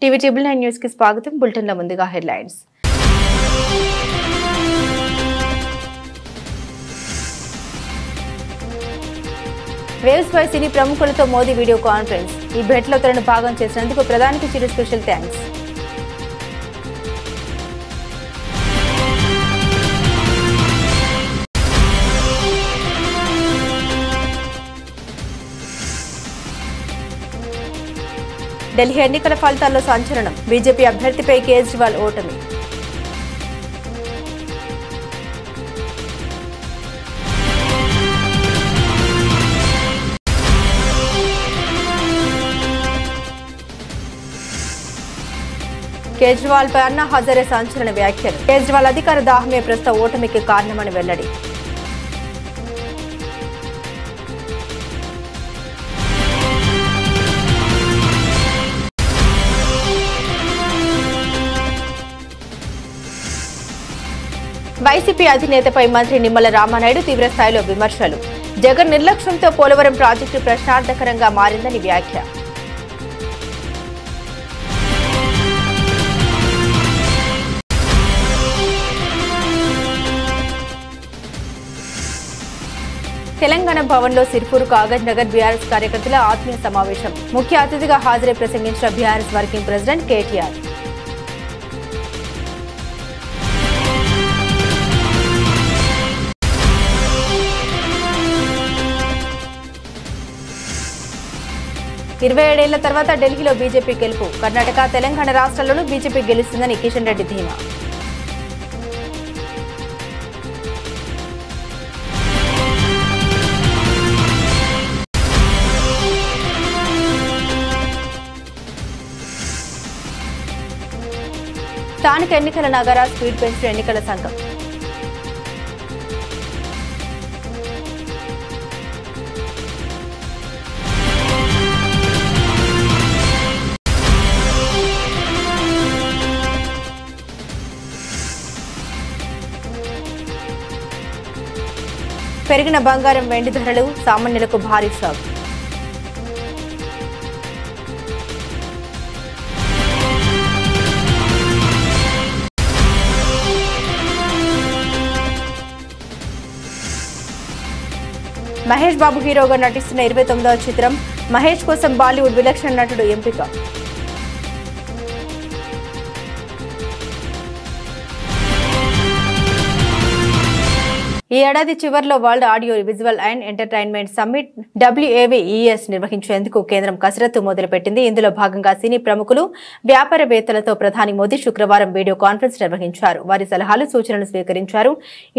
TV triple 9 news కి స్వాగతం. Bulletin లో ముందుగా హెడ్లైన్స్. వేవ్స్ పై సినీ ప్రముఖులతో మోదీ వీడియో కాన్ఫరెన్స్. ఈ భేటీలో తనను భాగం చేసినందుకు ప్రధానికి చిరు స్పెషల్ థ్యాంక్స్. ఢిల్లీ ఎన్నికల ఫలితాల్లో సంచలనం. బీజేపీ అభ్యర్థిపై కేజ్రీవాల్ ఓటమి. కేజ్రీవాల్ పై అన్నా హజారే సంచలన వ్యాఖ్యలు. కేజ్రీవాల్ అధికార దాహమే ప్రస్తుత ఓటమికి కారణమని వెల్లడి. వైసీపీ అధినేతపై మంత్రి నిమ్మల రామానాయుడు తీవ్రస్థాయిలో విమర్శలు. జగన్ నిర్లక్ష్యంతో పోలవరం ప్రాజెక్టు ప్రశ్నార్థకరంగా మారిందని వ్యాఖ్య. తెలంగాణ భవన్లో సిర్పూర్ కాగజ్ నగర్ బీఆర్ఎస్ కార్యకర్తల ఆత్మీయ సమావేశం. ముఖ్య అతిథిగా హాజరై ప్రసంగించిన బీఆర్ఎస్ వర్కింగ్ ప్రెసిడెంట్ కేటీఆర్. ఇరవై 7 ఏళ్ల తర్వాత ఢిల్లీలో బీజేపీ గెలుపు. కర్ణాటక, తెలంగాణ రాష్ట్రాల్లోనూ బీజేపీ గెలుస్తుందని కిషన్ రెడ్డి ధీమా. స్థానిక ఎన్నికల నగర స్పీడ్ పెంచిన ఎన్నికల సంఘం. పెరిగిన బంగారం వెండి ధరలు సామాన్యులకు భారీ షాక్. మహేష్ బాబు హీరోగా నటిస్తున్న 29వ చిత్రం. మహేష్ కోసం బాలీవుడ్ విలక్షణ నటుడు ఎంపిక. ఈ ఏడాది చివరిలో world audio visual and entertainment summit WAVES నిర్వహించేందుకు కేంద్రం కసరత్తు మొదలుపెట్టింది. ఇందులో భాగంగా సినీ ప్రముఖులు, వ్యాపారవేత్తలతో ప్రధాని మోదీ శుక్రవారం వీడియో కాన్ఫరెన్స్ నిర్వహించారు. వారి సలహాలు, సూచనలు స్వీకరించారు.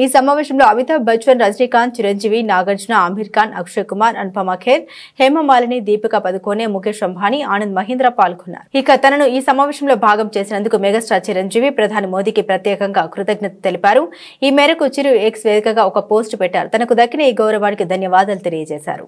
ఈ సమావేశంలో అమితాబ్ బచ్చన్, రజనీకాంత్, చిరంజీవి, నాగార్జున, ఆమిర్ ఖాన్, అక్షయ్ కుమార్, అనుపమ ఖేర్, హేమమాలిని, దీపికా పదుకోనే, ముఖేష్ అంబానీ, ఆనంద్ మహీంద్ర పాల్గొన్నారు. ఇక తనను ఈ సమావేశంలో భాగం చేసినందుకు మెగాస్టార్ చిరంజీవి ప్రధాని మోదీకి ప్రత్యేకంగా కృతజ్ఞత తెలిపారు. ఈ మేరకు చిరు ఎక్స్ వేదికగా ఒక పోస్ట్ పెట్టారు. తనకు దక్కిన ఈ గౌరవానికి ధన్యవాదాలు తెలియజేశారు.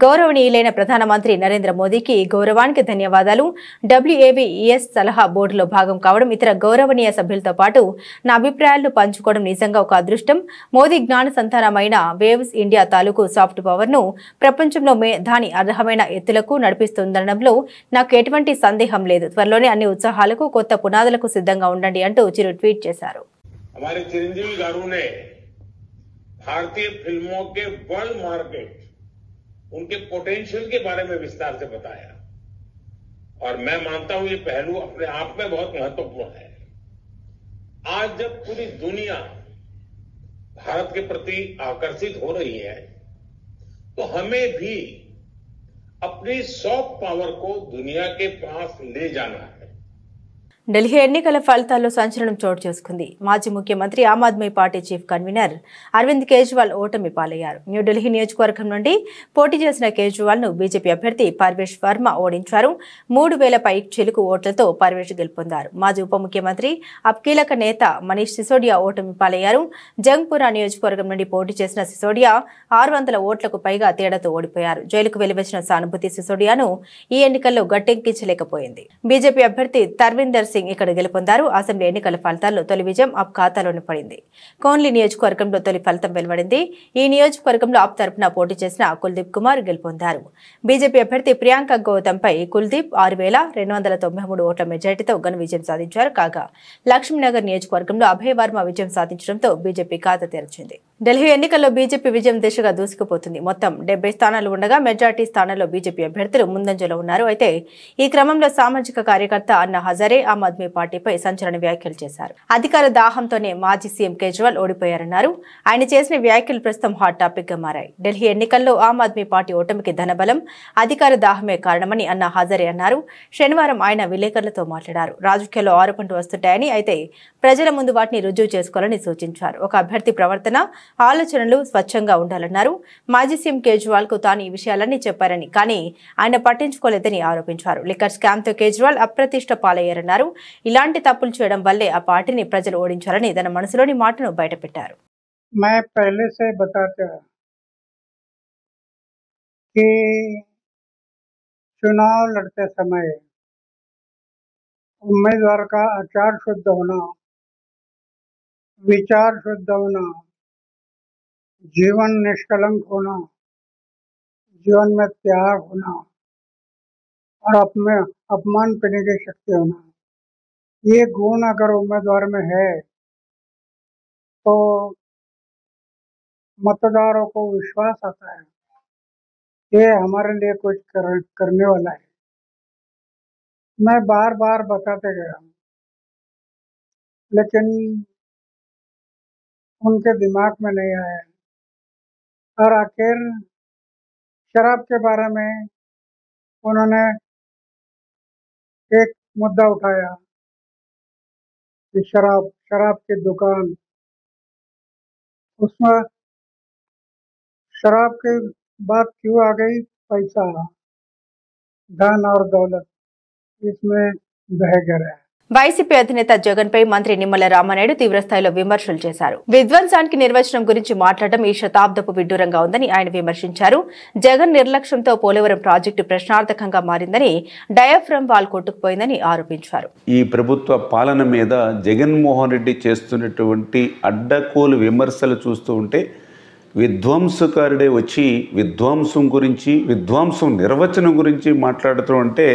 గౌరవనీయులైన ప్రధానమంత్రి నరేంద్ర మోదీకి ఈ గౌరవానికి ధన్యవాదాలు. WAVES సలహా బోర్డులో భాగం కావడం, ఇతర గౌరవనీయ సభ్యులతో పాటు నా అభిప్రాయాలను పంచుకోవడం నిజంగా ఒక అదృష్టం. మోదీ జ్ఞాన సంతానమైన వేవ్స్ ఇండియా తాలూకు సాఫ్ట్ పవర్ ను ప్రపంచంలో దాని అర్హమైన ఎత్తులకు నడిపిస్తుందనడంలో నాకు ఎటువంటి సందేహం లేదు. త్వరలోనే అన్ని ఉత్సాహాలకు, కొత్త పునాదులకు సిద్ధంగా ఉండండి అంటూ చిరు ట్వీట్ చేశారు. भारतीय फिल्मों के वर्ल्ड मार्केट, उनके पोटेंशियल के बारे में विस्तार से बताया और मैं मानता हूं ये पहलू अपने आप में बहुत महत्वपूर्ण है. आज जब पूरी दुनिया भारत के प्रति आकर्षित हो रही है तो हमें भी अपनी सॉफ्ट पावर को दुनिया के पास ले जाना है. ఢిల్లీ ఎన్నికల ఫలితాల్లో సంచలనం చోటు చేసుకుంది. మాజీ ముఖ్యమంత్రి, Aam Aadmi party chief convener Arvind Kejriwal ఓటమి పాలయ్యారు. న్యూఢిల్లీ నియోజకవర్గం నుండి పోటీ చేసిన కేజ్రీవాల్ ను బీజేపీ అభ్యర్థి పర్వేష్ వర్మ ఓడించారు. 3000 పై చిలుకు ఓట్లతో పర్వేష్ గెలుపొందారు. మాజీ ఉప ముఖ్యమంత్రి, కీలక నేత మనీష్ సిసోడియా ఓటమి పాలయ్యారు. జంగ్పురా నియోజకవర్గం నుండి పోటీ చేసిన సిసోడియా 600 ఓట్లకు పైగా తేడాతో ఓడిపోయారు. జైలుకు వెళ్లివచ్చిన సానుభూతి సిసోడియాను ఈ ఎన్నికల్లో గట్టెక్కించలేకపోయింది. బీజేపీ అభ్యర్థి తర్విందర్ సింగ్ ఇక్కడ గెలుపొందారు. అసెంబ్లీ ఎన్నికల ఫలితాల్లో తొలి విజయం ఆప్ ఖాతాలోని పడింది. కోన్లీ నియోజకవర్గంలో తొలి ఫలితం వెలువడింది. ఈ నియోజకవర్గంలో ఆప్ తరపున పోటీ చేసిన కుల్దీప్ కుమార్ గెలుపొందారు. బీజేపీ అభ్యర్థి ప్రియాంక గౌతమ్పై కుల్దీప్ 6,293 ఓట్ల మెజార్టీతో ఘన విజయం సాధించారు. కాగా లక్ష్మీనగర్ నియోజకవర్గంలో అభయ్ వర్మ విజయం సాధించడంతో బీజేపీ ఖాతా తెరిచింది. ఢిల్లీ ఎన్నికల్లో బీజేపీ విజయం దిశగా దూసుకుపోతుంది. మొత్తం 70 స్థానాలు ఉండగా మెజార్టీ స్థానాల్లో బీజేపీ అభ్యర్థులు ముందంజలో ఉన్నారు. అయితే ఈ క్రమంలో సామాజిక కార్యకర్త అన్నా హజారే ఆమ్ ఆద్మీ పార్టీపై సంచలన వ్యాఖ్యలు చేశారు. అధికార దాహంతోనే మాజీ సీఎం కేజ్రీవాల్ ఓడిపోయారన్నారు. ఆయన చేసిన వ్యాఖ్యలు ప్రస్తుతం హాట్ టాపిక్ గా మారాయి. ఢిల్లీ ఎన్నికల్లో ఆమ్ ఆద్మీ పార్టీ ఓటమికి ధనబలం, అధికార దాహమే కారణమని అన్నా హజారే అన్నారు. శనివారం ఆయన విలేకరులతో మాట్లాడారు. రాజకీయాల్లో ఆరోపణలు వస్తుంటాయని, అయితే ప్రజల ముందు వాటిని రుజువు చేసుకోవాలని సూచించారు. ఒక అభ్యర్థి ప్రవర్తన, ఆలోచనలు స్వచ్ఛంగా ఉండాలన్నారు. మాజీ సీఎం కేజ్రీవాల్ కు తాను ఈ విషయాలన్నీ చెప్పారని, కానీ ఆయన పట్టించుకోలేదని ఆరోపించారు. లిక్కర్ స్కామ్ తో కేజ్రీవాల్ అప్రతిష్ట పాలయ్యారన్నారు. ఇలాంటి తప్పులు చేయడం వల్లే ఆ పార్టీని ప్రజలు ఓడించారని తన మనసులోని మాటను బయటపెట్టారు. मैं पहले से बताता कि चुनाव लड़ते समय उम्मीदवार का आचार शुद्ध होना, विचार शुद्ध होना, जीवन निष्कलंक होना, जीवन में त्याग होना और अपमान करने की शक्ति होना, ये गुण अगर उम्मीदवार में है तो मतदारों को विश्वास आता है ये हमारे लिए कुछ करने वाला है। मैं बार बार बताते गया हूँ, लेकिन उनके दिमाग में नहीं आया और आखिर शराब के बारे में उन्होंने एक मुद्दा उठाया कि शराब की दुकान, उसमें शराब की बात क्यों आ गई? पैसा, धन और दौलत इसमें बह गया। వైసీపీ అధినేత జగన్ పై మంత్రి నిమ్మల రామానాయుడు తీవ్రస్థాయిలో విమర్శలు చేశారు. విధ్వంసానికి నిర్వచనం గురించి మాట్లాడడం ఈ శతాబ్దపు విడ్డూరంగా ఉందని ఆయన విమర్శించారు. జగన్ నిర్లక్ష్యంతో పోలవరం ప్రాజెక్టు ప్రశ్నార్థకంగా మారిందని, డయాఫ్రమ్ వాల్ కొట్టుకుపోయిందని ఆరోపించారు. ఈ ప్రభుత్వ పాలన మీద జగన్మోహన్ రెడ్డి చేస్తున్నటువంటి అడ్డకోలు విమర్శలు చూస్తూ ఉంటే విధ్వంసకారుడే వచ్చి విధ్వంసం గురించి, విధ్వంసం నిర్వచనం గురించి మాట్లాడుతూ ఉంటే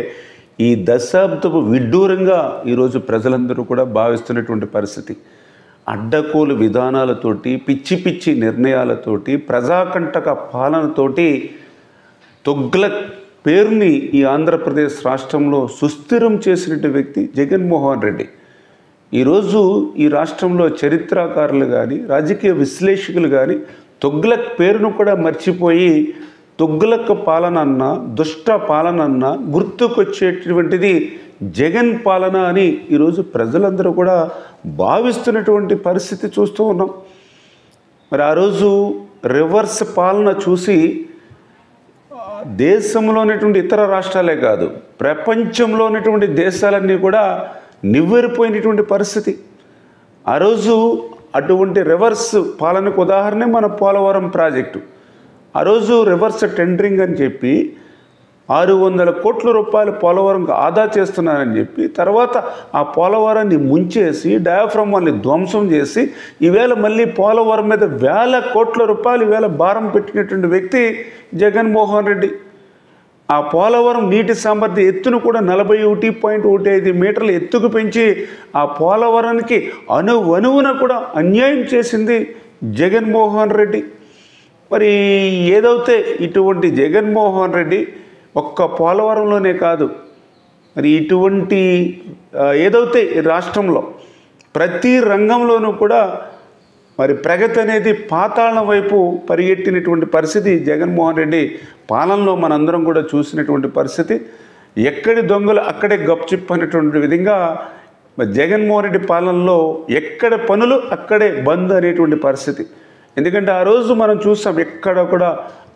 ఈ దశాబ్దపు విడ్డూరంగా ఈరోజు ప్రజలందరూ కూడా భావిస్తున్నటువంటి పరిస్థితి. అడ్డకోలు విధానాలతోటి, పిచ్చి పిచ్చి నిర్ణయాలతోటి, ప్రజాకంటక పాలనతోటి తొగ్లక్ పేరుని ఈ ఆంధ్రప్రదేశ్ రాష్ట్రంలో సుస్థిరం చేసినటువంటి వ్యక్తి జగన్మోహన్ రెడ్డి. ఈరోజు ఈ రాష్ట్రంలో చరిత్రకారులు కానీ, రాజకీయ విశ్లేషకులు కానీ తొగ్లక్ పేరును కూడా మర్చిపోయి తొగ్లక్ పాలన అన్న, దుష్ట పాలన అన్న గుర్తుకొచ్చేటువంటిది జగన్ పాలన అని ఈరోజు ప్రజలందరూ కూడా భావిస్తున్నటువంటి పరిస్థితి చూస్తూ ఉన్నాం. మరి ఆ రోజు రివర్స్ పాలన చూసి దేశంలో ఉన్నటువంటి ఇతర రాష్ట్రాలే కాదు, ప్రపంచంలో ఉన్నటువంటి దేశాలన్నీ కూడా నివ్వెరపోయినటువంటి పరిస్థితి. ఆ రోజు అటువంటి రివర్స్ పాలనకు ఉదాహరణ మన పోలవరం ప్రాజెక్టు. ఆ రోజు రివర్స్ టెండరింగ్ అని చెప్పి 600 కోట్ల రూపాయలు పోలవరంకు ఆదా చేస్తున్నారని చెప్పి, తర్వాత ఆ పోలవరాన్ని ముంచేసి డయాఫ్రమ్ వాల్ని ధ్వంసం చేసి ఈవేళ మళ్ళీ పోలవరం మీద 1,000 కోట్ల రూపాయలు ఈవేళ భారం పెట్టినటువంటి వ్యక్తి జగన్మోహన్ రెడ్డి. ఆ పోలవరం నీటి సామర్థ్య ఎత్తును కూడా 41.15 మీటర్ల ఎత్తుకు పెంచి ఆ పోలవరానికి అణువణువున కూడా అన్యాయం చేసింది జగన్మోహన్ రెడ్డి. మరి ఏదైతే ఇటువంటి జగన్మోహన్ రెడ్డి ఒక్క పోలవరంలోనే కాదు, మరి ఇటువంటి ఏదైతే రాష్ట్రంలో ప్రతి రంగంలోనూ కూడా మరి ప్రగతి అనేది పాతాళం వైపు పరిగెట్టినటువంటి పరిస్థితి జగన్మోహన్ రెడ్డి పాలనలో మనందరం కూడా చూసినటువంటి పరిస్థితి. ఎక్కడి దొంగలు అక్కడే గప్చిప్ అనేటువంటి విధంగా జగన్మోహన్ రెడ్డి పాలనలో ఎక్కడ పనులు అక్కడే బంద్ అనేటువంటి పరిస్థితి. ఎందుకంటే ఆ రోజు మనం చూసాం ఎక్కడ కూడా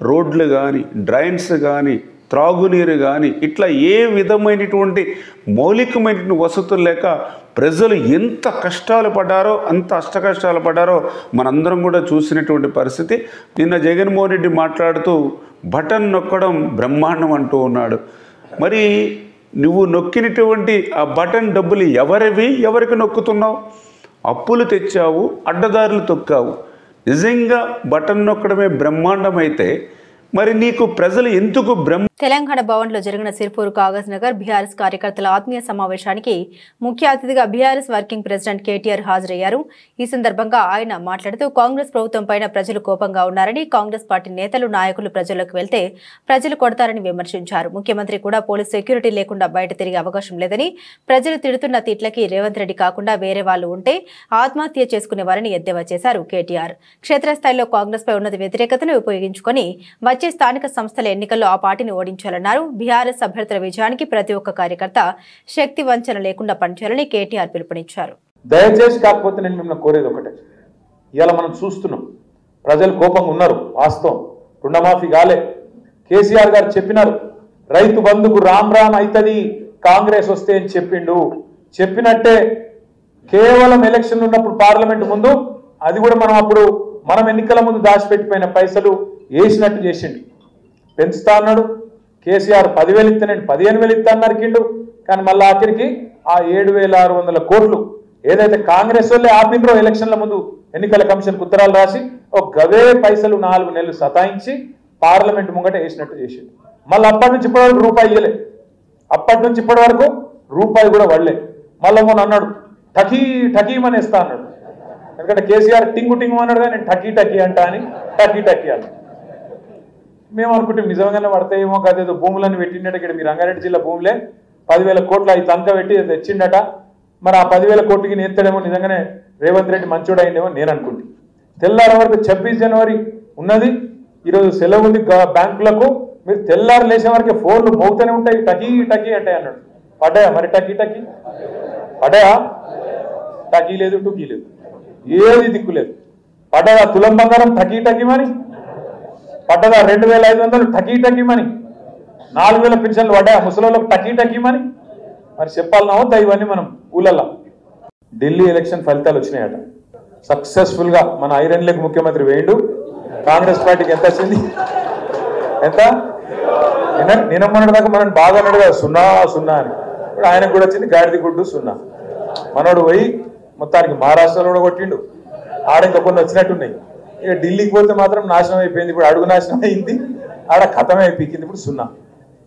రోడ్లు కానీ, డ్రైన్స్ కానీ, త్రాగునీరు కానీ ఇట్లా ఏ విధమైనటువంటి మౌలికమైనటువంటి వసతులు లేక ప్రజలు ఎంత కష్టాలు పడ్డారో, అంత అష్టకష్టాలు పడ్డారో మనందరం కూడా చూసినటువంటి పరిస్థితి. నిన్న జగన్మోహన్ రెడ్డి మాట్లాడుతూ బటన్ నొక్కడం బ్రహ్మాండం అంటూ ఉన్నాడు. మరి నువ్వు నొక్కినటువంటి ఆ బటన్ డబ్బులు ఎవరివి, ఎవరికి నొక్కుతున్నావు? అప్పులు తెచ్చావు, అడ్డదారులు తొక్కావు. నిజంగా బటన్ నొక్కడమే బ్రహ్మాండమైతే మరి నీకు ప్రజలు ఎందుకు తెలంగాణ భవన్లో జరిగిన సిర్పూర్ కాగజ్ నగర్ బీఆర్ఎస్ కార్యకర్తల ఆత్మీయ సమావేశానికి ముఖ్య అతిథిగా బీఆర్ఎస్ వర్కింగ్ ప్రెసిడెంట్ కేటీఆర్ హాజరయ్యారు. ఈ సందర్భంగా ఆయన మాట్లాడుతూ కాంగ్రెస్ ప్రభుత్వం పైన ప్రజలు కోపంగా ఉన్నారని, కాంగ్రెస్ పార్టీ నేతలు నాయకులు ప్రజల్లోకి వెళ్తే ప్రజలు కొడతారని విమర్శించారు. ముఖ్యమంత్రి కూడా పోలీస్ సెక్యూరిటీ లేకుండా బయట తిరిగే అవకాశం లేదని, ప్రజలు తిడుతున్న తిట్లకి రేవంత్ రెడ్డి కాకుండా వేరే వాళ్ళు ఉంటే ఆత్మహత్య చేసుకునేవారని ఎద్దేవా చేశారు కేటీఆర్. క్షేత్రస్థాయిలో కాంగ్రెస్ పై ఉన్నత వ్యతిరేకతను ఉపయోగించుకొని వచ్చే స్థానిక సంస్థల ఎన్నికల్లో ఆ పార్టీని ఓడించాలన్నారు. బీఆర్ఎస్ అభ్యర్థుల విజయానికి ప్రతి ఒక్క కార్యకర్త శక్తి వంచన లేకుండా పనిచేయాలని కేటీఆర్ పిలుపునిచ్చారు. దయచేసి కాకపోతే నేను మిమ్మల్ని కోరేది ఒకటే, ఇవాళ మనం చూస్తున్నాం ప్రజలు కోపంగా ఉన్నారు. వాస్తవం, రుణమాఫీ కాలే. కేసీఆర్ గారు చెప్పినారు రైతు బంధుకు రామ్ రామ్ అవుతుంది కాంగ్రెస్ వస్తే అని చెప్పిండు. చెప్పినట్టే కేవలం ఎలక్షన్ ఉన్నప్పుడు పార్లమెంట్ ముందు అది కూడా మనం ఎన్నికల ముందు దాచిపెట్టిపోయిన పైసలు వేసినట్టు చేసిండు. పెంచుతా అన్నాడు కేసీఆర్. 10,000 ఇస్తే నేను 15,000 ఇస్తా అన్నారు కిండు. కానీ మళ్ళీ ఆఖరికి ఆ 7,600 కోట్లు ఏదైతే కాంగ్రెస్ వాళ్ళే ఆపినరో ఎలక్షన్ల ముందు ఎన్నికల కమిషన్కు ఉత్తరాలు రాసి ఒక గవే పైసలు 4 నెలలు సతాయించి పార్లమెంట్ ముంగట వేసినట్టు చేసిండు. మళ్ళీ అప్పటి నుంచి ఇప్పటి వరకు రూపాయి ఇవ్వలే. అప్పటి నుంచి ఇప్పటి వరకు రూపాయి కూడా వడలే. మళ్ళీ మొన్న అన్నాడు ఠకీమనేస్తా అన్నాడు. ఎందుకంటే కేసీఆర్ టింగు అన్నాడు కానీ నేను టకీ అంటా అని టకీ అన్నాడు. మేము అనుకుంటే నిజంగానే పడతాయేమో కదేదో భూములను పెట్టిండట. ఇక్కడ మీ రంగారెడ్డి జిల్లా భూములే 10,000 కోట్లు అవి తంక పెట్టి తెచ్చిండట. మరి ఆ 10,000 కోట్లకి నేర్తాడేమో, నిజంగానే రేవంత్ రెడ్డి మంచోడు అయిందేమో నేను అనుకుంటే. తెల్లారి వరకు 26 జనవరి ఉన్నది, ఈరోజు సెలవు ఉంది బ్యాంకులకు. మీరు తెల్లారు లేచే వరకే ఫోన్లు మోగుతూనే ఉంటాయి, టకీ అంటే అన్నాడు. పడ్డాయా మరి టకీ పడ్డాయా? టకీ లేదు, టుకీ లేదు, ఏది దిక్కు లేదు. పడ్డదా తులం బంగారం టకీ మని? పడ్డదా 2,500 టకీ మని? 4,000 పెన్షన్లు పడ్డాయా ముసలోళ్ళకు టకీ మని? మరి చెప్పాలన్నా వద్దా ఇవన్నీ మనం ఊళ్ళల్లో? ఢిల్లీ ఎలక్షన్ ఫలితాలు వచ్చినాయట. సక్సెస్ఫుల్గా మన ఐరన్ లెగ్ ముఖ్యమంత్రి వేయండు. కాంగ్రెస్ పార్టీకి ఎంత వచ్చింది? ఎంత? నిన్నమ్మన్నటి దాకా మనం బాగా అన్నాడు కదా 0 అని. ఇప్పుడు ఆయనకు కూడా వచ్చింది గాడిది గుడ్డు 0. మనోడు పోయి మొత్తానికి మహారాష్ట్రలో కూడా కొట్టిండు. ఆడ ఇంకా కొన్ని వచ్చినట్టున్నాయి. ఇక ఢిల్లీకి పోతే మాత్రం నాశనం అయిపోయింది. ఇప్పుడు అడుగు నాశనం అయింది, ఆడ ఖతమే అయిపోయింది. ఇప్పుడు 0.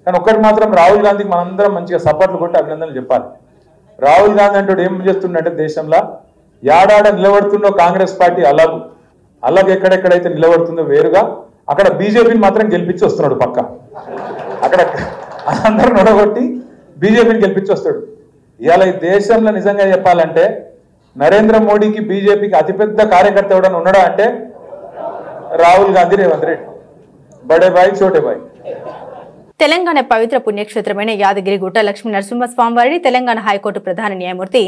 కానీ ఒక్కటి మాత్రం రాహుల్ గాంధీకి మనందరం మంచిగా సపోర్ట్లు కొట్టి అభినందనలు చెప్పాలి. రాహుల్ గాంధీ అంటే ఏం చేస్తుండే దేశంలో ఏడాడ నిలబడుతుందో కాంగ్రెస్ పార్టీ అలాగే ఎక్కడెక్కడైతే నిలబడుతుందో వేరుగా అక్కడ బీజేపీని మాత్రం గెలిపించి వస్తున్నాడు. పక్క అక్కడ అందరూ నొడగొట్టి బీజేపీని గెలిపించి వస్తాడు. ఇవాళ ఈ దేశంలో నిజంగా చెప్పాలంటే నరేంద్ర మోడీకి బీజేపీకి అతిపెద్ద కార్యకర్త ఎవడన్నా ఉన్నాడా అంటే రాహుల్ గాంధీ, రేవంత్ రెడ్డి. బడే బాయ్ చోటే బాయ్. తెలంగాణ పవిత్ర పుణ్యక్షేత్రమైన యాదగిరిగుట్ట లక్ష్మీ నరసింహస్వామివారిని తెలంగాణ హైకోర్టు ప్రధాన న్యాయమూర్తి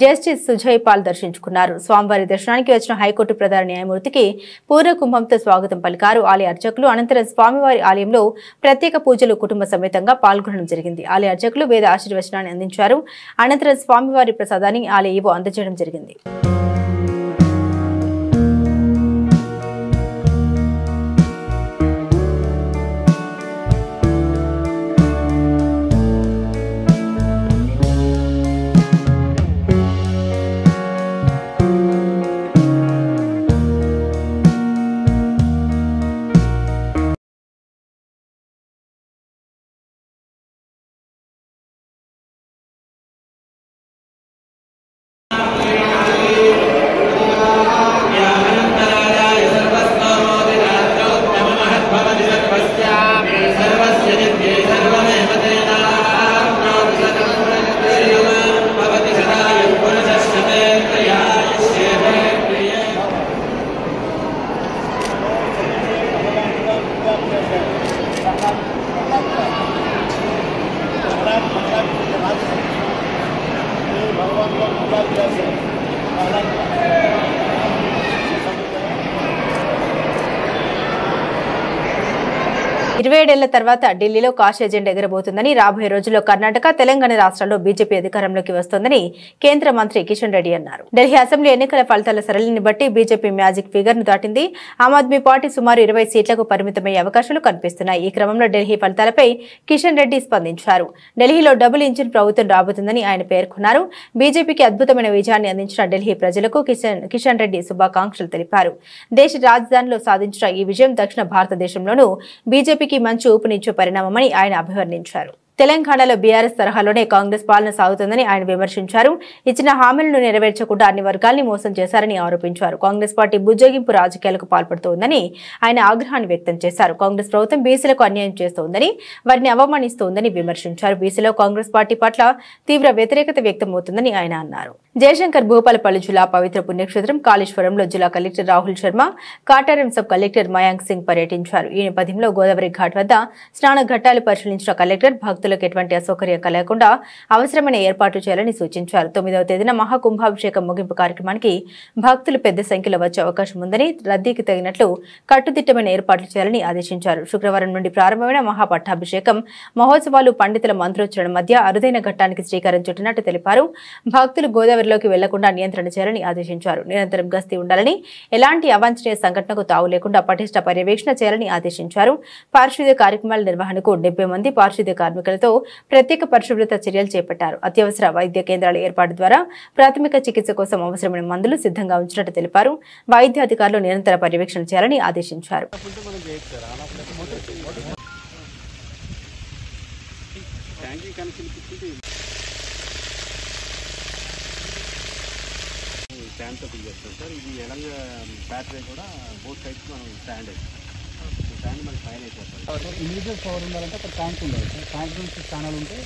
జస్టిస్ సుజయ్ పాల్ దర్శించుకున్నారు. స్వామివారి దర్శనానికి వచ్చిన హైకోర్టు ప్రధాన న్యాయమూర్తికి పూర్ణ కుంభంతో స్వాగతం పలికారు ఆలయ అర్చకులు. అనంతరం స్వామివారి ఆలయంలో ప్రత్యేక పూజలు కుటుంబ సమేతంగా పాల్గొనడం జరిగింది. ఆలయ అర్చకులు వేద ఆశీర్వచనాన్ని అందించారు. అనంతరం స్వామివారి ప్రసాదాన్ని ఆలయ ఈవో అందజేయడం జరిగింది. 27 ఏళ్ల తర్వాత ఢిల్లీలో కాష్ ఎజెండా ఎగరబోతుందని, రాబోయే రోజుల్లో కర్ణాటక, తెలంగాణ రాష్ట్రాల్లో బీజేపీ అధికారంలోకి వస్తోందని కేంద్ర మంత్రి కిషన్ రెడ్డి అన్నారు. ఢిల్లీ అసెంబ్లీ ఎన్నికల ఫలితాల సరళిని బట్టి బీజేపీ మ్యాజిక్ ఫిగర్ ను దాటింది. ఆమ్ ఆద్మీ పార్టీ సుమారు 20 సీట్లకు పరిమితమయ్యే అవకాశాలు కనిపిస్తున్నాయి. ఈ క్రమంలో ఢిల్లీ ఫలితాలపై కిషన్ రెడ్డి స్పందించారు. ఢిల్లీలో డబుల్ ఇంజిన్ ప్రభుత్వం రాబోతుందని ఆయన పేర్కొన్నారు. బీజేపీకి అద్భుతమైన విజయాన్ని అందించిన ఢిల్లీ ప్రజలకు కిషన్ రెడ్డి శుభాకాంక్షలు తెలిపారు. దేశ రాజధానిలో సాధించిన ఈ విజయం దక్షిణ భారతదేశంలోనూ బీజేపీకి మంచి ఊపునిచ్చే పరిణామమని ఆయన అభివర్ణించారు. తెలంగాణలో బీఆర్ఎస్ తరహాలోనే కాంగ్రెస్ పాలన సాగుతుందని ఆయన విమర్శించారు. ఇచ్చిన హామీలను నెరవేర్చకుండా అన్ని వర్గాల్ని మోసం చేశారని ఆరోపించారు. కాంగ్రెస్ పార్టీ బుజ్జగింపు రాజకీయాలకు పాల్పడుతోందని ఆయన ఆగ్రహాన్ని వ్యక్తం చేశారు. కాంగ్రెస్ ప్రభుత్వం బీసీలకు అన్యాయం చేస్తోందని, వారిని అవమానిస్తోందని విమర్శించారు. బీసీలో కాంగ్రెస్ పార్టీ పట్ల తీవ్ర వ్యతిరేకత వ్యక్తమవుతుందని ఆయన అన్నారు. జయశంకర్ భూపాలపల్లి జిల్లా పవిత్ర పుణ్యక్షేత్రం కాళేశ్వరంలో జిల్లా collector Rahul Sharma, Kataram sub collector Mayank Singh పర్యటించారు. ఈ నేపథ్యంలో గోదావరి ఘాట్ వద్ద స్నాన ఘట్టాలు పరిశీలించిన కలెక్టర్ భక్తులకు ఎటువంటి అసౌకర్యం కలగకుండా అవసరమైన ఏర్పాట్లు చేయాలని సూచించారు. 9వ తేదీన మహాకుంభాభిషేకం ముగింపు కార్యక్రమానికి భక్తులు పెద్ద సంఖ్యలో వచ్చే అవకాశం ఉందని, రద్దీకి తగినట్లు కట్టుదిట్టమైన ఏర్పాట్లు చేయాలని ఆదేశించారు. శుక్రవారం నుండి ప్రారంభమైన మహాపట్టాభిషేకం మహోత్సవాలు పండితుల మంత్రోచ్చరణ మధ్య అరుదైన ఘట్టానికి శ్రీకారం చుట్టినట్టు తెలిపారు. భక్తులు గోదావరిలోకి వెళ్లకుండా నియంత్రణ చేయాలని ఆదేశించారు. నిరంతరం గస్తీ ఉండాలని, ఎలాంటి అవాంఛనీయ సంఘటనకు తావు లేకుండా పటిష్ట పర్యవేక్షణ చేయాలని ఆదేశించారు. పారిశుద్ధ్య కార్యక్రమాల నిర్వహణకు 70 మంది పారిశుద్ధ్య కార్మికులతో ప్రత్యేక పరిశుభ్రత చర్యలు చేపట్టారు. అత్యవసర వైద్య కేంద్రాల ఏర్పాటు ద్వారా ప్రాథమిక చికిత్స కోసం అవసరమైన మందులు సిద్ధంగా ఉంచినట్టు తెలిపారు. వైద్య అధికారులు నిరంతర పర్యవేక్షణ చేయాలని ఆదేశించారు. స్టాండ్తో ఫిల్ చేస్తాం సార్. ఇది ఎలంగ బ్యాటరీ కూడా బోత్ సైడ్స్ మనం స్టాండ్ స్టాండ్ మనకి ఫైన్ అయిపోతుంది. ఇమీడియట్ పవర్ ఉండాలంటే ఒక ట్యాంక్ ఉండాలి సార్. ట్యాంక్ నుంచి ఛానల్ ఉంటే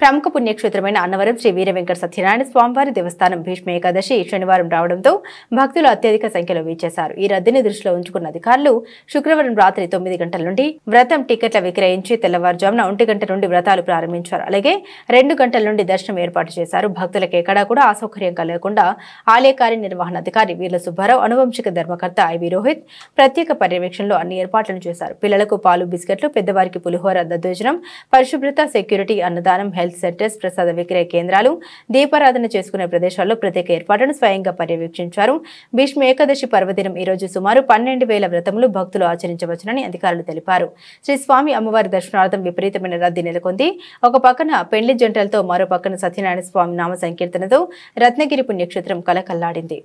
ప్రముఖ పుణ్యక్షేత్రమైన అన్నవరం శ్రీ వీర వెంకట సత్యనారాయణ స్వామివారి దేవస్థానం భీష్మ ఏకాదశి శనివారం రావడంతో భక్తులు అత్యధిక సంఖ్యలో వీచేశారు. ఈ రద్దీని దృష్టిలో ఉంచుకున్న అధికారులు శుక్రవారం రాత్రి 9 గంటల నుండి వ్రతం టికెట్ల విక్రయించి తెల్లవారుజామున 1 గంట నుండి వ్రతాలు ప్రారంభించారు. అలాగే 2 గంటల నుండి దర్శనం ఏర్పాటు చేశారు. భక్తులకు ఎక్కడా కూడా అసౌకర్యం కలగకుండా ఆలయ కార్యనిర్వహణాధికారి వీర్ల సుబ్బారావు, అనువంశిక ధర్మకర్త ఐవి రోహిత్ ప్రత్యేక పర్యవేక్షణలో అన్ని ఏర్పాట్లను చేశారు. పిల్లలకు పాలు, బిస్కెట్లు, పెద్దవారికి పులిహోర, దద్దోజనం, పరిశుభ్రత, సెక్యూరిటీ, అన్నదానం, హెల్త్ సెంటర్స్, ప్రసాద విక్రయ కేంద్రాలు, దీపారాధన చేసుకునే ప్రదేశాల్లో ప్రత్యేక ఏర్పాట్లను స్వయంగా పర్యవేక్షించారు. భీష్మ ఏకాదశి పర్వదినం ఈ రోజు సుమారు 12,000 వ్రతములు భక్తులు ఆచరించవచ్చునని అధికారులు తెలిపారు. శ్రీ స్వామి అమ్మవారి దర్శనార్థం విపరీతమైన రద్దీ నెలకొంది. ఒక పక్కన పెండ్లి జంటలతో, మరో పక్కన సత్యనారాయణ స్వామి నామ సంకీర్తనతో రత్నగిరి పుణ్యక్షేత్రం కలకల్లాడింది.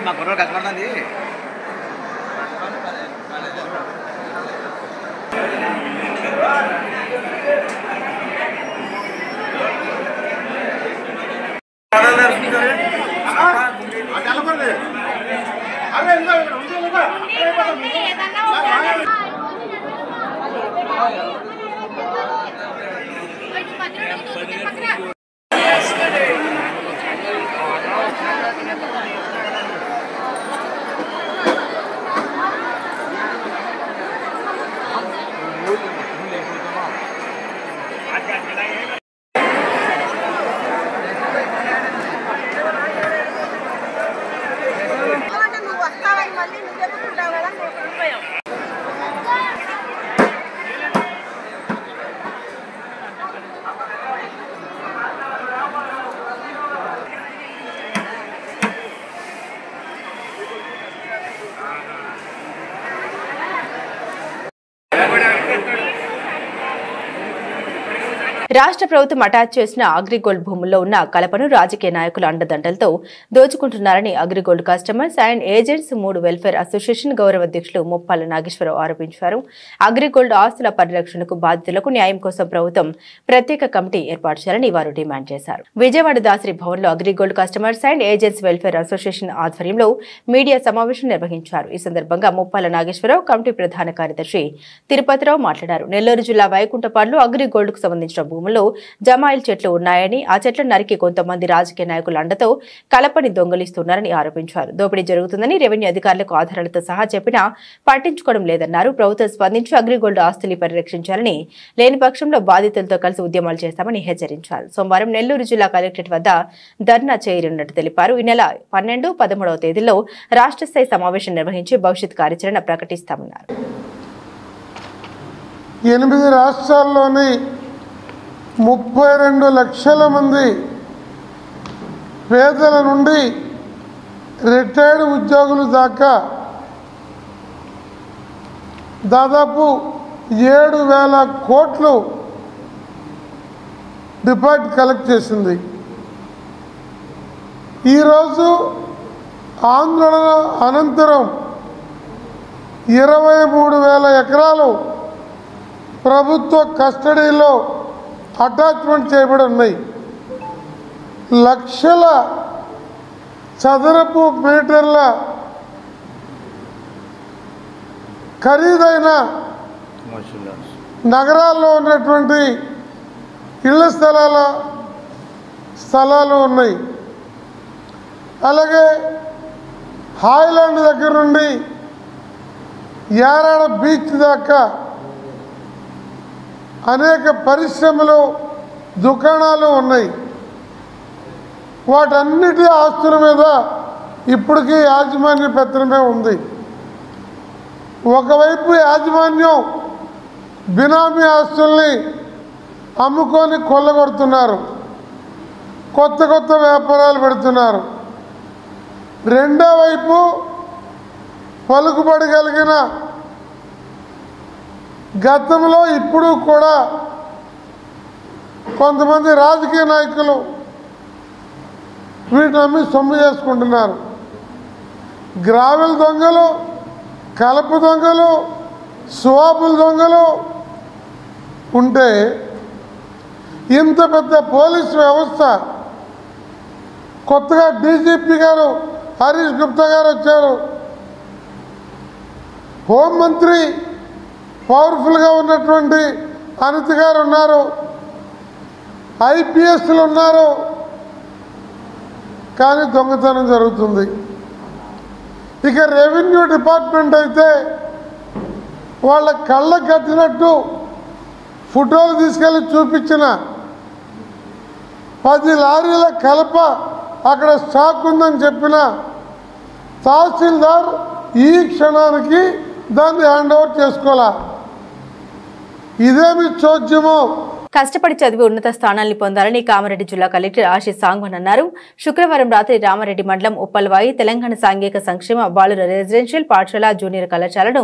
మా కుర్రోడు కష్టపడుతుంది. రాష్ట్ర ప్రభుత్వం అటాచ్ చేసిన అగ్రిగోల్డ్ భూముల్లో ఉన్న కలపను రాజకీయ నాయకుల అండదండలతో దోచుకుంటున్నారని Agrigold customers and agents 3 welfare association గౌరవ అధ్యక్షులు ముప్పాల నాగేశ్వరరావు ఆరోపించారు. అగ్రిగోల్డ్ ఆస్తుల పరిరక్షణకు బాధితులకు న్యాయం కోసం ప్రభుత్వం ప్రత్యేక కమిటీ ఏర్పాటు చేయాలని వారు డిమాండ్ చేశారు. విజయవాడ దాసరి భవన్లో AgriGold customers and agents welfare association ఆధ్వర్యంలో మీడియా సమావేశం నిర్వహించారు. ఈ సందర్భంగా ముప్పాల నాగేశ్వరరావు, కమిటీ ప్రధాన కార్యదర్శి తిరుపతిరావు మాట్లాడారు. నెల్లూరు జిల్లా వైకుంఠపాడులో అగ్రిగోల్డ్ కు సంబంధించిన భూమి భూముల్లో జమాయిల్ చెట్లు ఉన్నాయని, ఆ చెట్లను నరికి కొంతమంది రాజకీయ నాయకుల అండతో కలపని దొంగలిస్తున్నారని ఆరోపించారు. దోపిడీ జరుగుతుందని రెవెన్యూ అధికారులకు ఆధారాలతో సహా చెప్పినా పట్టించుకోవడం లేదన్నారు. ప్రభుత్వం స్పందించి అగ్రిగోల్డ్ ఆస్తుల్ని పరిరక్షించాలని, లేని పక్షంలో బాధితులతో కలిసి ఉద్యమాలు చేస్తామని హెచ్చరించారు. సోమవారం నెల్లూరు జిల్లా కలెక్టరేట్ వద్ద ధర్నా చేయనున్నట్టు తెలిపారు. ఈ నెల 12, 13వ తేదీల్లో రాష్ట్ర స్థాయి సమావేశం నిర్వహించి భవిష్యత్ కార్యాచరణ ప్రకటిస్తామన్నారు. 8 రాష్ట్రాల్లోని 32 లక్షల మంది పేదల నుండి రిటైర్డ్ ఉద్యోగులు దాకా దాదాపు 7,000 కోట్లు డిపాజిట్ కలెక్ట్ చేసింది. ఈరోజు ఆందోళన అనంతరం 23,000 ఎకరాలు ప్రభుత్వ కస్టడీలో అటాచ్మెంట్ చేయబడి ఉన్నాయి. లక్షల చదరపు మీటర్ల ఖరీదైన నగరాల్లో ఉన్నటువంటి ఇళ్ల స్థలాలు ఉన్నాయి. అలాగే హాయ్లాండ్ దగ్గర నుండి యారాడ బీచ్ దాకా అనేక పరిశ్రమలు, దుకాణాలు ఉన్నాయి. వాటన్నిటి ఆస్తుల మీద ఇప్పటికీ యాజమాన్య పత్రమే ఉంది. ఒకవైపు యాజమాన్యం బినామీ ఆస్తుల్ని అమ్ముకొని కొల్లగొడుతున్నారు, కొత్త కొత్త వ్యాపారాలు పెడుతున్నారు. రెండో వైపు పలుకుబడి కలిగిన, గతంలో ఇప్పుడు కూడా కొంతమంది రాజకీయ నాయకులు వీటిని అమ్మి సొమ్ము చేసుకుంటున్నారు. గ్రావెల్ దొంగలు, కలప దొంగలు, స్వాపుల దొంగలు ఉంటే ఇంత పెద్ద పోలీస్ వ్యవస్థ, కొత్తగా డీజీపీ గారు హరీష్ గుప్తా గారు వచ్చారు, హోంమంత్రి పవర్ఫుల్గా ఉన్నటువంటి అనిత గారు ఉన్నారు, ఐపీఎస్లు ఉన్నారు, కానీ దొంగతనం జరుగుతుంది. ఇక రెవెన్యూ డిపార్ట్మెంట్ అయితే వాళ్ళ కళ్ళకు కట్టినట్టు ఫోటోలు తీసుకెళ్ళి చూపించిన 10 లారీల కలప అక్కడ స్టాక్ ఉందని చెప్పిన తహసీల్దార్ ఈ క్షణానికి దాన్ని హ్యాండ్ ఓవర్ చేసుకోవాలా? ఇదేమి చోద్యమో. కష్టపడి చదివి ఉన్నత స్థానాన్ని పొందాలని కామారెడ్డి జిల్లా కలెక్టర్ ఆశీష్ సాంగ్వన్ అన్నారు. శుక్రవారం రాత్రి రామారెడ్డి మండలం ఉప్పల్వాయి తెలంగాణ సాంఘిక సంక్షేమ బాలుర రెసిడెన్షియల్ పాఠశాల జూనియర్ కళాశాలను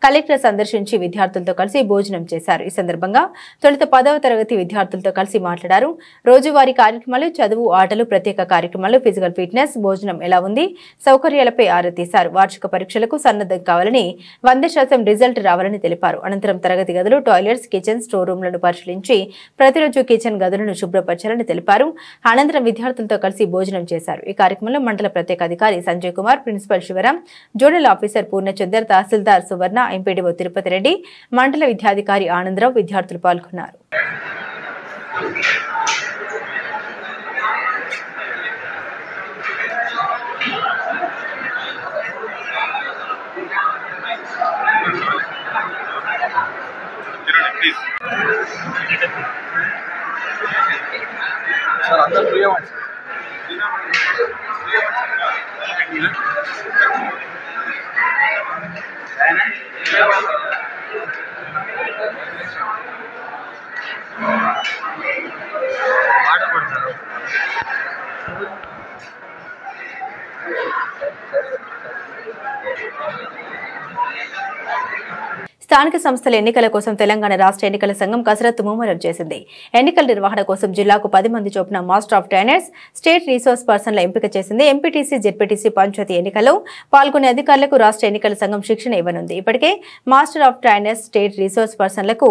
కలెక్టర్ సందర్శించి విద్యార్థులతో కలిసి భోజనం చేశారు. ఈ సందర్భంగా తొలుత 10వ తరగతి విద్యార్థులతో కలిసి మాట్లాడారు. రోజువారీ కార్యక్రమాలు, చదువు, ఆటలు, ప్రత్యేక కార్యక్రమాలు, ఫిజికల్ ఫిట్నెస్, భోజనం ఎలా ఉంది, సౌకర్యాలపై ఆరా తీశారు. వార్షిక పరీక్షలకు సన్నద్ధం కావాలని, 100% రిజల్ట్ రావాలని తెలిపారు. అనంతరం తరగతి గదులు, టాయిలెట్స్, కిచెన్, స్టోర్ రూమ్లను పరిశీలించి ప్రతిరోజు కిచెన్ గదులను శుభ్రపరచాలని తెలిపారు. అనంతరం విద్యార్థులతో కలిసి భోజనం చేశారు. ఈ కార్యక్రమంలో మండల ప్రత్యేక అధికారి Sanjay Kumar, principal Sivaram, zonal officer Purnachandar, తహసీల్దార్ సువర్ణ, ఎంపీడీఓ తిరుపతి రెడ్డి, మండల విద్యాధికారి ఆనందరావు విద్యార్థులు పాల్గొన్నారు. సార్ అందరూ ఫ్రీ అవ్వండి. ఆర్డర్ పడతారు. స్థానిక సంస్థల ఎన్నికల కోసం తెలంగాణ రాష్ట్ర ఎన్నికల సంఘం కసరత్తు ముమ్మరం చేసింది. ఎన్నికల నిర్వహణ కోసం జిల్లాకు 10 మంది చొప్పున master of trainers, state resource పర్సన్ల ఎంపిక చేసింది. ఎంపీటీసీ, జెడ్పీటీసీ, పంచాయతీ ఎన్నికల్లో పాల్గొనే అధికారులకు రాష్ట్ర ఎన్నికల సంఘం శిక్షణ ఇవ్వనుంది. ఇప్పటికే master of trainers, state resource పర్సన్లకు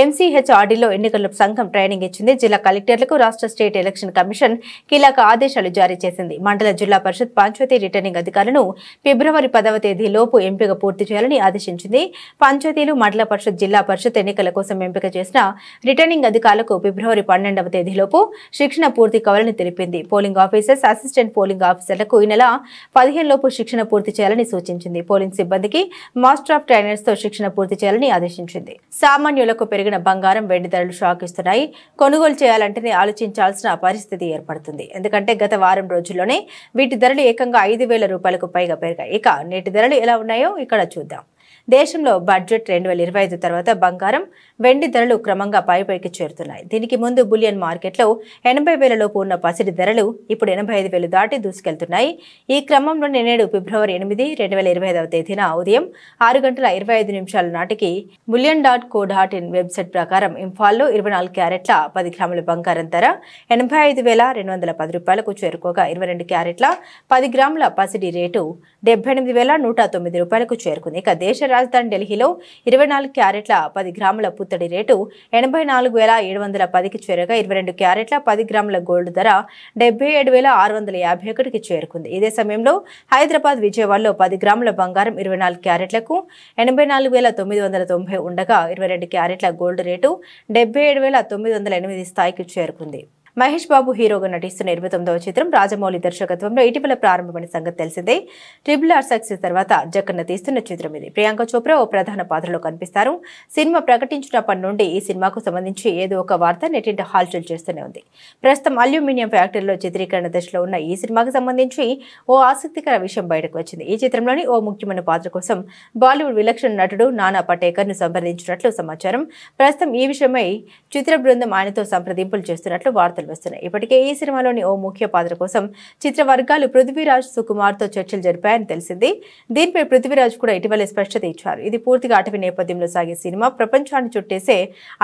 MCHRDలో ఎన్నికల సంఘం ట్రైనింగ్ ఇచ్చింది. జిల్లా కలెక్టర్లకు రాష్ట్ర స్టేట్ ఎలక్షన్ కమిషన్ కీలక ఆదేశాలు జారీ చేసింది. మండల జిల్లా పరిషత్, పంచాయతీ రిటర్నింగ్ అధికారులను ఫిబ్రవరి 10వ తేదీ లోపు ఎంపిక పూర్తి చేయాలని ఆదేశించింది. పంచాయతీ పంచాయతీలు మండల పరిషత్ జిల్లా పరిషత్ ఎన్నికల కోసం ఎంపిక చేసిన రిటర్నింగ్ అధికారులకు ఫిబ్రవరి 12వ తేదీలోపు శిక్షణ పూర్తి కావాలని తెలిపింది. పోలింగ్ ఆఫీసర్స్, అసిస్టెంట్ పోలింగ్ ఆఫీసర్లకు ఈ నెల 15 లోపు శిక్షణ పూర్తి చేయాలని సూచించింది. పోలింగ్ సిబ్బందికి మాస్టర్ ఆఫ్ ట్రైనర్స్ తో శిక్షణ పూర్తి చేయాలని ఆదేశించింది. సామాన్యులకు పెరిగిన బంగారం, వెండి ధరలు షాక్ ఇస్తున్నాయి. కొనుగోలు చేయాలంటేనే ఆలోచించాల్సిన పరిస్థితి ఏర్పడుతుంది. ఎందుకంటే గత వారం రోజుల్లోనే వీటి ధరలు ఏకంగా 5,000 రూపాయలకు పైగా పెరిగాయి. ఇక నేటి ధరలు ఎలా ఉన్నాయో ఇక్కడ చూద్దాం. దేశంలో బడ్జెట్ 2025 తర్వాత బంగారం, వెండి ధరలు క్రమంగా పైకి చేరుతున్నాయి. దీనికి ముందు బులియన్ మార్కెట్లో 80,000 లోపు ఉన్న పసిడి ధరలు ఇప్పుడు 85,000 దాటి దూసుకెళ్తున్నాయి. ఈ క్రమంలో నేడు ఫిబ్రవరి 8, 2025వ తేదీన ఉదయం 6:25 నాటికి bullion.co.in వెబ్సైట్ ప్రకారం ఇంఫాల్లో 24 క్యారెట్ల 10 గ్రాముల బంగారం ధర 85,210 రూపాయలకు చేరుకోగా 22 క్యారెట్ల 10 గ్రాముల పసిడి రేటు 78,109 రూపాయలకు చేరుకుంది. ఇక దేశ రాజధాని ఢిల్లీలో 24 క్యారెట్ల 10 గ్రాముల పుత్తడి రేటు 84,710కి చేరగా 22 క్యారెట్ల 10 గ్రాముల గోల్డ్ ధర 77,651కి చేరుకుంది. ఇదే సమయంలో హైదరాబాద్, విజయవాడలో 10 గ్రాముల బంగారం 24 క్యారెట్లకు 84,990 ఉండగా 22 క్యారెట్ల గోల్డ్ రేటు 77,908 స్థాయికి చేరుకుంది. మహేష్ బాబు హీరోగా నటిస్తున్న 29వ చిత్రం రాజమౌళి దర్శకత్వంలో ఇటీవల ప్రారంభమైన సంగతి తెలిసిందే. RRR సక్సెస్ తర్వాత జక్కన్న తీస్తున్న చిత్రం ఇది. ప్రియాంక చోప్రా ఓ ప్రధాన పాత్రలో కనిపిస్తారు. సినిమా ప్రకటించినప్పటి నుండి ఈ సినిమాకు సంబంధించి ఏదో ఒక వార్త నెట్టింట హాల్చల్ చేస్తూనే ఉంది. ప్రస్తుతం అల్యూమినియం ఫ్యాక్టరీలో చిత్రీకరణ దశలో ఉన్న ఈ సినిమాకు సంబంధించి ఓ ఆసక్తికర విషయం బయటకు వచ్చింది. ఈ చిత్రంలోని ఓ ముఖ్యమైన పాత్ర కోసం బాలీవుడ్ విలక్షణ నటుడు నానా పటేకర్ ను సంప్రదించినట్లు సమాచారం. ప్రస్తుతం ఈ విషయమై చిత్ర బృందం ఆయనతో సంప్రదింపులు చేస్తున్నట్లు వార్తలు వస్తున్నాయి. ఇప్పటికే ఈ సినిమాలోని ఓ ముఖ్య పాత్ర కోసం చిత్ర వర్గాలు పృథ్వీరాజ్, సుకుమార్ తో చర్చలు జరిపాయని తెలిసింది. దీనిపై పృథ్వీరాజ్ కూడా ఇటీవల స్పష్టత ఇచ్చారు. ఇది పూర్తిగా అటవీ నేపథ్యంలో సాగే సినిమా, ప్రపంచాన్ని చుట్టేసే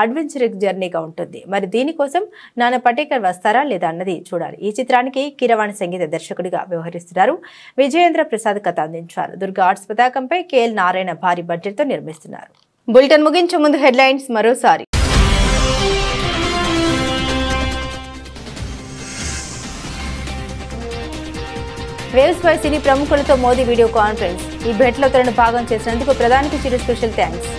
అడ్వెంచరస్ జర్నీగా ఉంటుంది. మరి దీనికోసం నానా పటేకర్ వస్తారా లేదా అన్నది చూడాలి. ఈ చిత్రానికి కీరవాణి సంగీత దర్శకుడిగా వ్యవహరిస్తున్నారు. విజయేంద్ర ప్రసాద్ కథ అందించారు. దుర్గా ఆర్ట్స్ పతాకంపై KL నారాయణ భారీ బడ్జెట్ తో నిర్మిస్తున్నారు. బులెటిన్ ముగించే ముందు హెడ్లైన్స్ మరోసారి. వేవ్స్ పై సినీ ప్రముఖులతో మోదీ వీడియో కాన్ఫరెన్స్. ఈ భేటీలో తనను భాగం చేసినందుకు ప్రధానికి చిరు స్పెషల్ థ్యాంక్స్.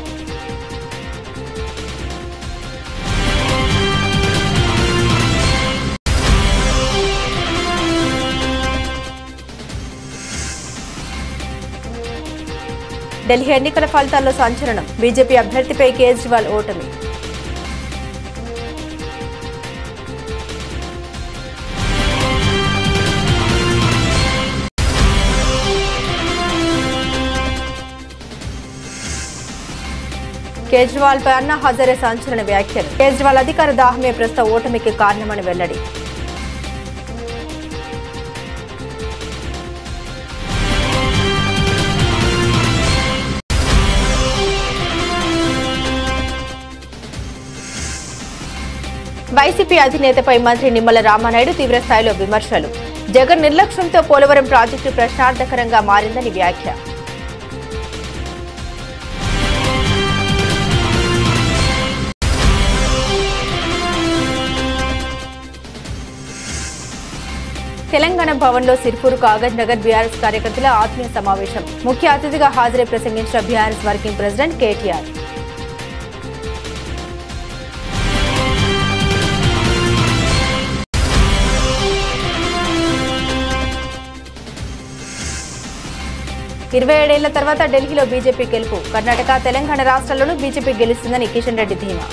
ఢిల్లీ ఎన్నికల ఫలితాల్లో సంచలనం. బీజేపీ అభ్యర్థిపై కేజ్రీవాల్ ఓటమి. కేజ్రీవాల్ పై అన్నా హజారే సంచలన వ్యాఖ్యలు. కేజ్రీవాల్ అధికార దాహమే ప్రస్తుత ఓటమికి కారణమని వెల్లడి. వైసీపీ అధినేతపై మంత్రి నిమ్మల రామానాయుడు తీవ్రస్థాయిలో విమర్శలు. జగన్ నిర్లక్ష్యంతో పోలవరం ప్రాజెక్టు ప్రశ్నార్థకరంగా మారిందని వ్యాఖ్య. తెలంగాణ భవన్లో సిర్పూర్, కాగజ్ నగర్ బీఆర్ఎస్ కార్యకర్తల ఆత్మీయ సమావేశం. ముఖ్య అతిథిగా హాజరై ప్రసంగించిన బీఆర్ఎస్ వర్కింగ్ ప్రెసిడెంట్ కేటీఆర్. ఇరవై 7 ఏళ్ల తర్వాత ఢిల్లీలో బీజేపీ గెలుపు. కర్ణాటక, తెలంగాణ రాష్ట్రాల్లోనూ బీజేపీ గెలుస్తుందని కిషన్ రెడ్డి ధీమా.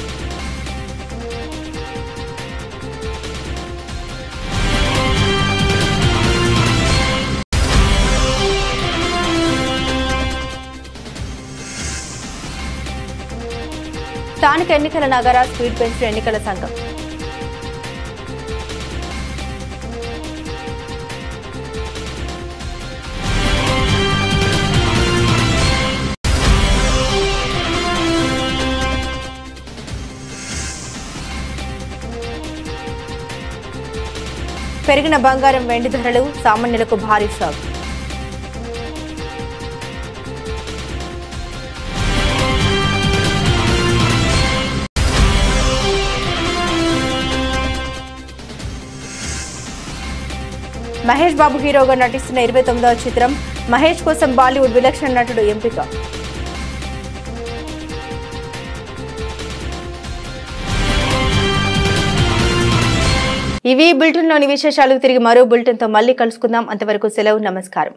స్థానిక ఎన్నికల నగర స్పీడ్ పెంచిన ఎన్నికల సంఘం. పెరిగిన బంగారం, వెండి ధరలు సామాన్యులకు భారీ షాక్. మహేష్ బాబు హీరోగా నటిస్తున్న 29వ చిత్రం. మహేష్ కోసం బాలీవుడ్ విలక్షణ నటుడు ఎంపిక. ఇవి బులెటిన్లోని విశేషాలు. తిరిగి మరో బులెటిన్తో మళ్ళీ కలుసుకుందాం. అంతవరకు సెలవు. నమస్కారం.